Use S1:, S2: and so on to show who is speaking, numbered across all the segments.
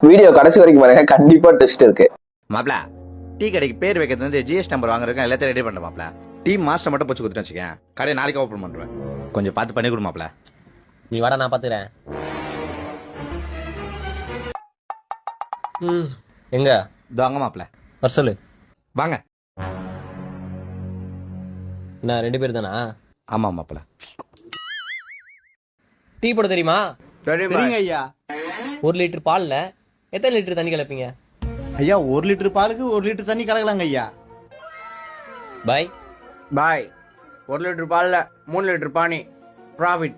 S1: Video கடைசி வரைக்கும் பாருங்க, கண்டிப்பா டெஸ்ட் இருக்கு.
S2: மாப்ள டீ கடைக்கு பேர் வைக்கிறது வந்து ஜிஎஸ் நம்பர் வாங்குறதுக்கு எல்லாத்தையும் ரெடி பண்ண மாப்ள. டீ மாஸ்டர் மட்டும் போச்சு கொடுத்துட்டு வச்சுக்கேன், கடையை நாளைக்கு ஓப்பன் பண்ணுவேன். கொஞ்சம் பார்த்து பண்ணி கொடு மாப்ள.
S3: நீ வாடா, நான் பாத்துக்கிறேன். எங்க
S2: இதோ வாங்க மாப்ள.
S3: வர சொல்லு.
S2: வாங்க.
S3: என்ன 2 பேர் தானா?
S2: ஆமா மாப்ள.
S3: டீ போட தெரியுமா?
S4: சரிங்க ஐயா.
S3: 1 லிட்டர் பால்ல எத்தனை லிட்டர் தண்ணி கலப்பீங்க?
S4: ஐயா 1 லிட்டர் பாலுக்கு 1 லிட்டர் தண்ணி கலக்கலாங்க ஐயா.
S3: பாய்
S5: பாய் 1 லிட்டர் பால்ல 3 லிட்டர் பானி ப்ராஃபிட்.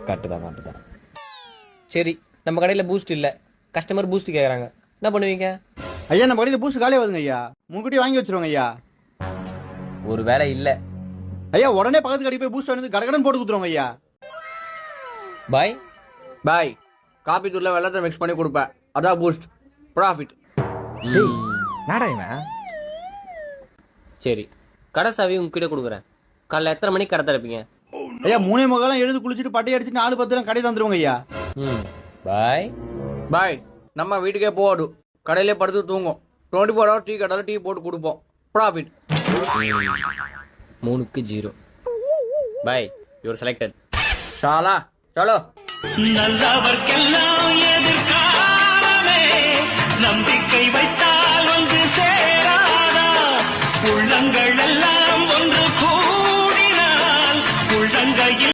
S3: கரெக்டு தான். சரி, நம்ம கடையில் பூஸ்ட் இல்லை, கஸ்டமர் பூஸ்ட் கேட்குறாங்க, என்ன பண்ணுவீங்க?
S4: ஐயா நம்ம கடையில் பூஸ்ட் காலியாக வருங்க ஐயா, முன்கூட்டியே வாங்கி வச்சிருவாங்க ஐயா.
S3: ஒரு வேலை இல்லை.
S4: ஐயா உடனே பக்கத்து கடைக்கு போய் பூஸ்ட் வந்து கடகடன் போட்டு கொடுத்துருவாங்க ஐயா.
S3: பாய்
S5: பாய் காபி தூள்ல வெள்ளத்தை மிக்ஸ் பண்ணி கொடுப்பேன், அதான் பூஸ்ட் ப்ராஃபிட்.
S2: நாடா இவன்.
S3: சரி, கடை சாவி உங்ககிட்ட கொடுக்குறேன். காலைல எத்தனை மணிக்கு கடை திறப்பீங்க?
S4: ஐயா 3:45 எழுந்து குளிச்சுட்டு பட்டை அடிச்சுட்டு 4:10 கடை தந்துருவாங்க ஐயா.
S3: பாய்
S5: பாய் நம்ம வீட்டுக்கே போடும், கடையிலே படுத்து தூங்கும், 24 ஹவர் டீ கடையில் டீ போட்டு கொடுப்போம், ப்ராஃபிட்.
S3: 3க்கு 0. Boy you're selected.
S5: சாலா சலோ.
S6: நல்லவர்க்கெல்லாம்